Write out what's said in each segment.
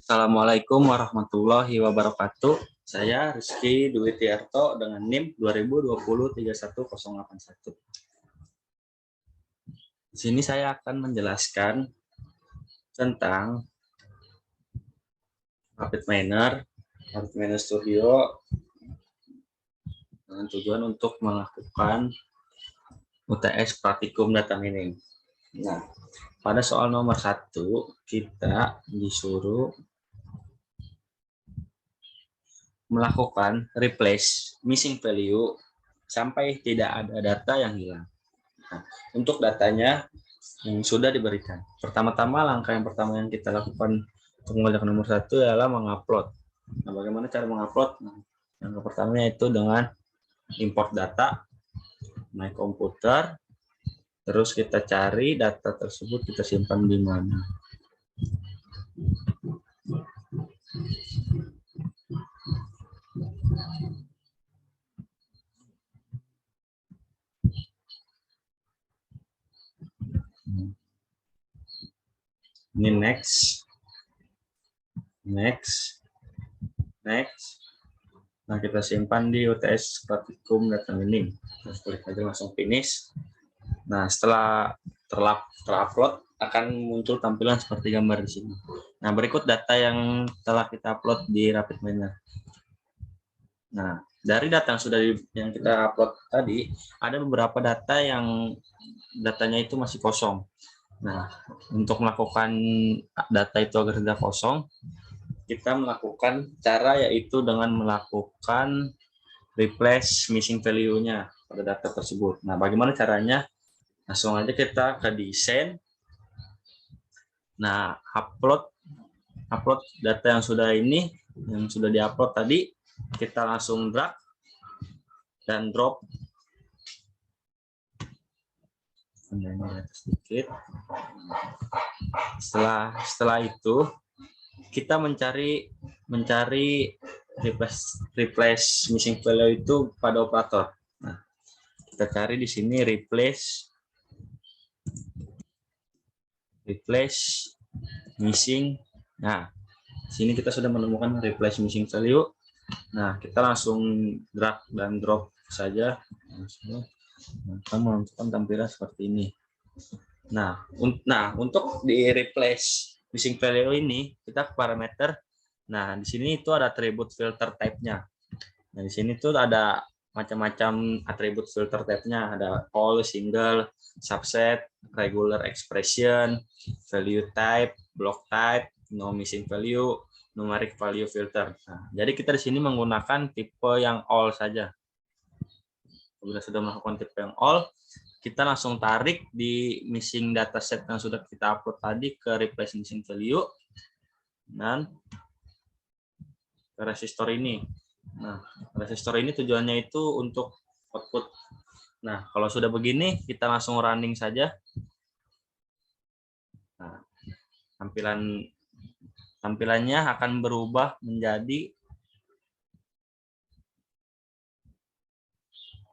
Assalamualaikum warahmatullahi wabarakatuh. Saya Rizky Dwi Tiarto dengan NIM 2020-31081. Di sini saya akan menjelaskan tentang Rapid Miner Studio dengan tujuan untuk melakukan UTS Praktikum Data Mining. Nah, pada soal nomor 1 kita disuruh melakukan replace missing value sampai tidak ada data yang hilang. Nah, untuk datanya yang sudah diberikan. Pertama-tama langkah yang pertama yang kita lakukan untuk mengerjakan nomor 1 adalah mengupload. Nah, bagaimana cara mengupload? Nah, yang pertama itu dengan import data, my komputer, terus kita cari data tersebut kita simpan di mana. Ini next. Nah, kita simpan di UTS Praktikum Data Mining. Terus klik aja langsung finish. Nah, setelah terupload akan muncul tampilan seperti gambar di sini. Nah, berikut data yang telah kita upload di Rapid Miner. Nah, dari data yang kita upload tadi, ada beberapa data yang datanya itu masih kosong. Nah, untuk melakukan data itu agar tidak kosong, kita melakukan cara yaitu dengan melakukan replace missing value-nya pada data tersebut. Nah, bagaimana caranya? Langsung aja kita ke desain. Nah, upload data yang sudah diupload tadi, kita langsung drag dan drop. Sedikit. Setelah itu kita mencari replace missing value itu pada operator. Nah, kita cari di sini replace missing. Nah, di sini kita sudah menemukan replace missing value. Nah, kita langsung drag dan drop saja. Kita menentukan tampilan seperti ini. Nah, untuk di replace missing value ini kita ke parameter. Nah, di sini itu ada atribut filter type-nya. Nah, di sini tuh ada macam-macam atribut filter type-nya, ada all, single, subset, regular expression, value type, block type, no missing value, numeric value filter. Nah, jadi kita di sini menggunakan tipe yang all saja. Bila sudah melakukan tipe yang all, kita langsung tarik di missing dataset yang sudah kita upload tadi ke replace missing value dan ke resistor ini. Nah, resistor ini tujuannya itu untuk output. Nah, kalau sudah begini, kita langsung running saja. Nah, tampilannya akan berubah menjadi.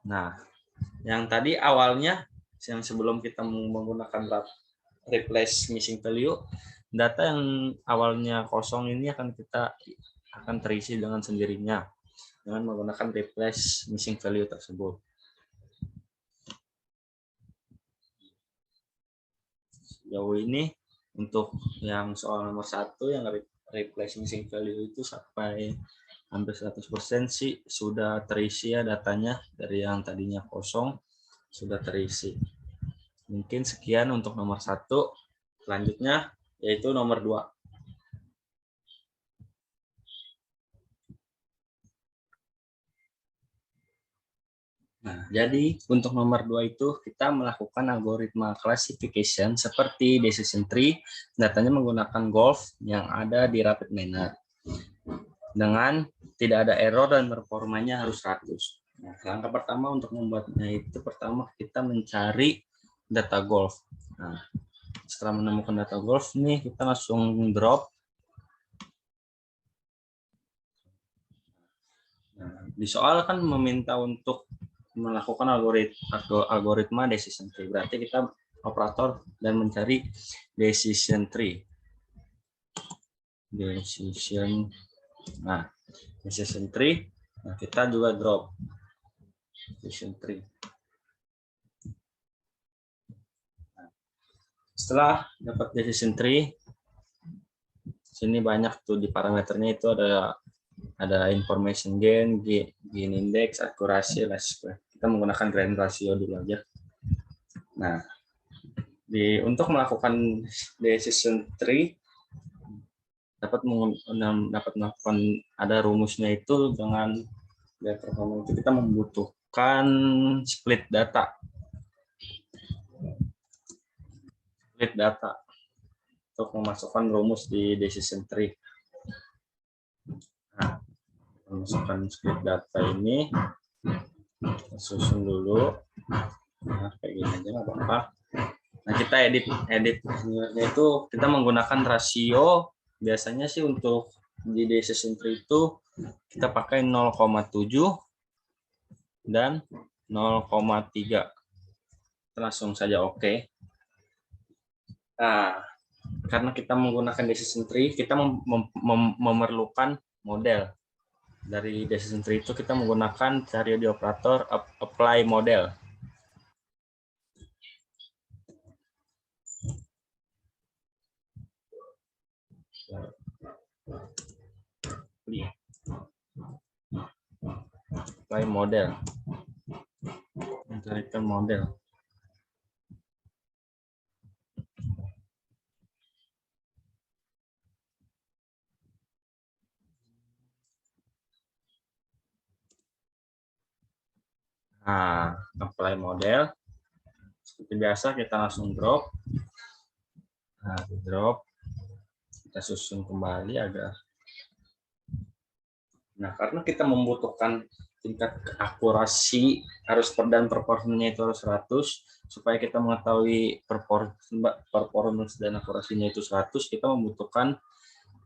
Nah, yang tadi awalnya, yang sebelum kita menggunakan replace missing value, data yang awalnya kosong ini akan terisi dengan sendirinya dengan menggunakan replace missing value tersebut. Sejauh ini untuk yang soal nomor 1 yang replace missing value itu sampai hampir 100% sih sudah terisi ya datanya, dari yang tadinya kosong sudah terisi. Mungkin sekian untuk nomor 1. Selanjutnya yaitu nomor 2. Nah, jadi untuk nomor 2 itu kita melakukan algoritma classification seperti decision tree, datanya menggunakan golf yang ada di Rapid Miner. Dengan tidak ada error dan performanya harus 100. Nah, langkah pertama untuk membuatnya itu pertama kita mencari data golf. Nah, setelah menemukan data golf nih kita langsung drop. Nah, di soal kan meminta untuk melakukan algoritma decision tree. Berarti kita operator dan mencari decision tree. decision. Nah, decision tree. Nah, kita juga drop decision tree. Nah, setelah dapat decision tree, sini banyak tuh di parameternya itu ada information gain, gain index, akurasi, least square. Kita menggunakan grand ratio dulu aja. Nah, untuk melakukan decision tree dapat melakukan ada rumusnya itu dengan performance itu kita membutuhkan split data untuk memasukkan rumus di decision tree. Nah, memasukkan split data ini kita susun dulu. Nah, kayak gini aja nggak apa-apa. Nah, kita edit itu kita menggunakan rasio. Biasanya sih untuk di decision tree itu kita pakai 0,7 dan 0,3. Langsung saja oke. Nah, karena kita menggunakan decision tree, kita memerlukan model. Dari decision tree itu kita menggunakan cari di operator apply model. Apply model. Mencarikan model. Nah, apply model. Seperti biasa kita langsung drop. Nah, drop. Kita susun kembali agar. Nah, karena kita membutuhkan tingkat akurasi dan performanya itu harus 100, supaya kita mengetahui performance dan akurasinya itu 100, kita membutuhkan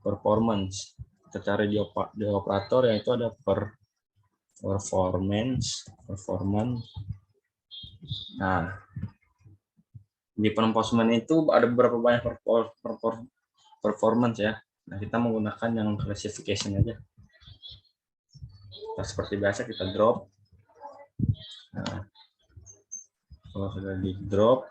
performance. Kita cari di operator yang itu ada performance. Nah, di performance itu ada beberapa banyak performance ya. Nah, kita menggunakan yang classification aja. Nah, seperti biasa kita drop. Nah, kalau sudah di drop,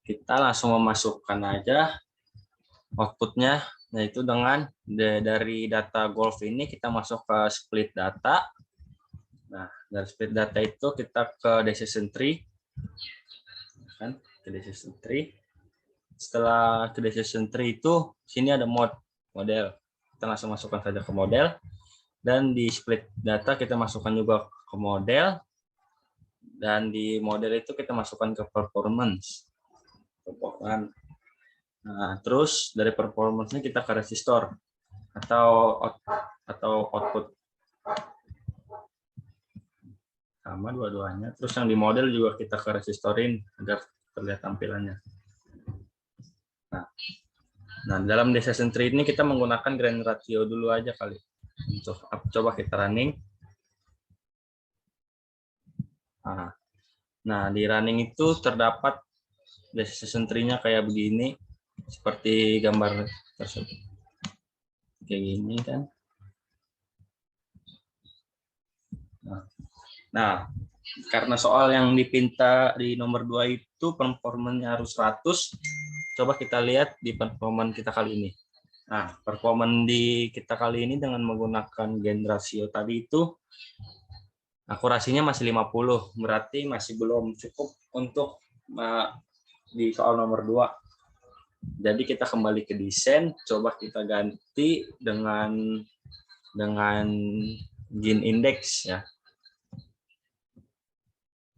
kita langsung memasukkan aja outputnya, yaitu dengan dari data golf ini kita masuk ke split data. Nah, dari split data itu kita ke decision tree, kan? Ke decision tree. Setelah ke decision tree itu, sini ada model. Kita langsung masukkan saja ke model. Dan di split data kita masukkan juga ke model. Dan di model itu kita masukkan ke performance. Nah, terus dari performance-nya kita ke resistor atau output. Sama dua-duanya. Terus yang di model juga kita ke resistorin agar terlihat tampilannya. Nah, dalam decision tree ini kita menggunakan grand ratio dulu aja kali. Untuk coba kita running. Nah, di running itu terdapat decision tree-nya kayak begini, seperti gambar tersebut. Kayak gini kan. Nah, karena soal yang dipinta di nomor 2 itu performanya harus 100, coba kita lihat di performan kita kali ini. Nah, performan di kita kali ini dengan menggunakan gain ratio tadi itu akurasinya masih 50, berarti masih belum cukup untuk di soal nomor 2. Jadi kita kembali ke desain, coba kita ganti dengan gain index ya.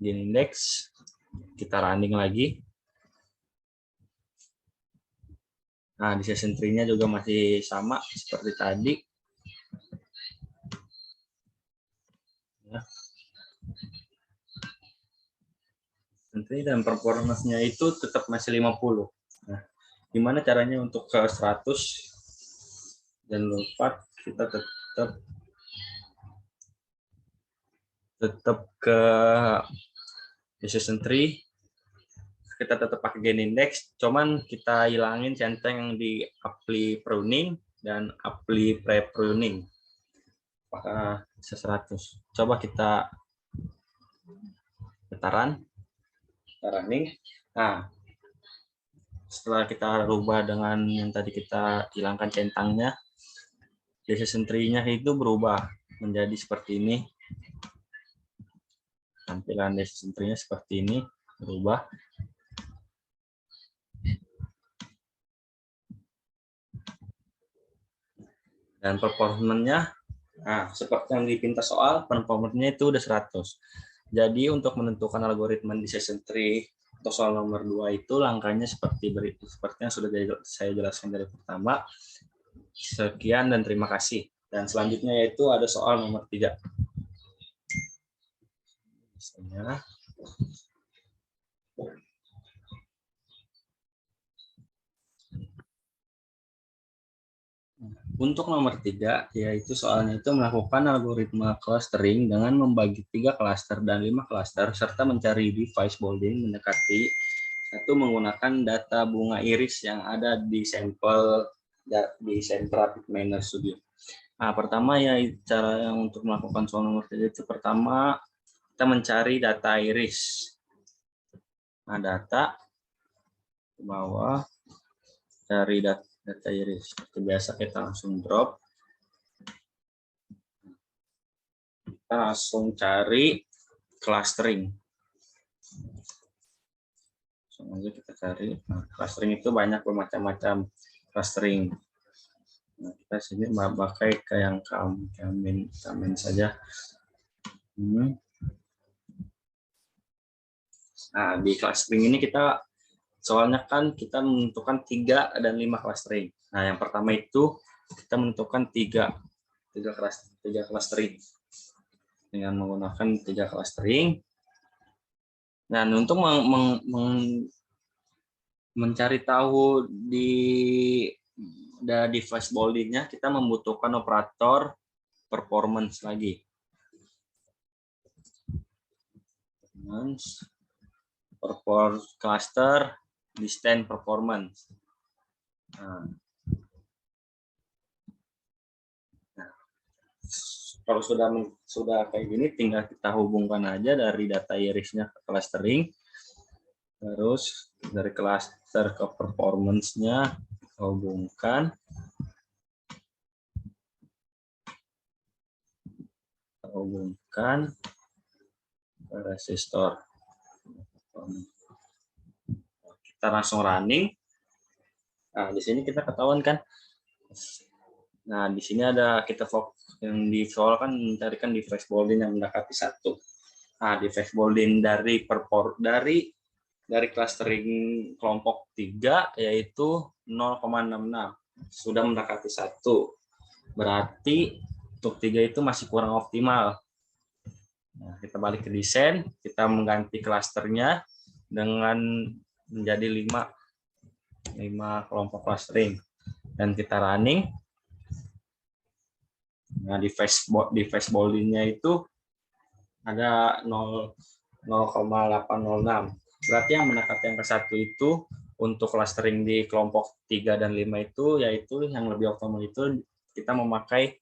Gain index, kita running lagi. Nah, di decision tree-nya juga masih sama seperti tadi. Ya. Dan performance-nya itu tetap masih 50. Nah, gimana caranya untuk ke 100? Jangan lupa kita tetap ke decision tree, kita tetap pakai gain index, cuman kita hilangin centang yang di apply pruning dan apply pre-pruning. Apakah bisa 100? Coba kita running. Nah, setelah kita rubah dengan yang tadi kita hilangkan centangnya, decision tree-nya itu berubah menjadi seperti ini. Tampilan decision tree-nya seperti ini, berubah. Dan performanya, nah, seperti yang dipinta soal, performanya itu udah 100. Jadi untuk menentukan algoritma decision tree untuk soal nomor 2 itu langkahnya seperti yang sudah saya jelaskan dari pertama. Sekian dan terima kasih. Dan selanjutnya yaitu ada soal nomor 3. Misalnya, untuk nomor 3, yaitu soalnya itu melakukan algoritma clustering dengan membagi 3 klaster dan 5 klaster, serta mencari device bolding mendekati satu menggunakan data bunga iris yang ada di sampel di Centra Miner Studio. Nah, pertama ya cara yang untuk melakukan soal nomor 3 itu pertama kita mencari data iris. Nah, data ke bawah, cari data iris. Seperti biasa kita langsung drop. Kita langsung cari clustering. Langsung aja kita cari. Nah, clustering itu banyak bermacam-macam clustering. Nah, kita sini pakai ke yang kamen saja. Nah, di clustering ini kita soalnya kan kita menentukan 3 dan 5 clustering. Nah, yang pertama itu kita menentukan 3 clustering dengan menggunakan 3 clustering. Dan untuk mencari tahu di device bolding-nya kita membutuhkan operator performance lagi. Performance cluster distance performance. Nah, kalau sudah kayak gini, tinggal kita hubungkan aja dari data irisnya ke clustering, terus dari cluster ke performance-nya hubungkan, ke resistor. Kita langsung running. Nah, di sini kita ketahuan kan. Nah, di sini ada kita fokus yang di soal kan mencarikan device bolding yang mendekati 1. Nah, device bolding dari clustering kelompok 3 yaitu 0,66. Sudah mendekati 1. Berarti untuk 3 itu masih kurang optimal. Nah, kita balik ke desain, kita mengganti klasternya dengan menjadi 5 kelompok clustering dan kita running. Nah, device bolding-nya itu ada 0,806. Berarti yang mendekati angka 1 itu untuk clustering di kelompok 3 dan 5 itu yaitu yang lebih optimal itu kita memakai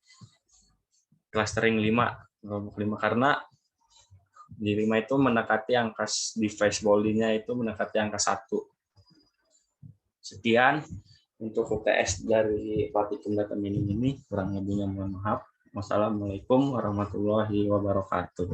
clustering 5 karena di 5 itu mendekati angka device bolding-nya itu mendekati angka 1. Sekian untuk UTS dari Praktikum Data Mining ini, kurang lebihnya mohon maaf. Wassalamualaikum warahmatullahi wabarakatuh.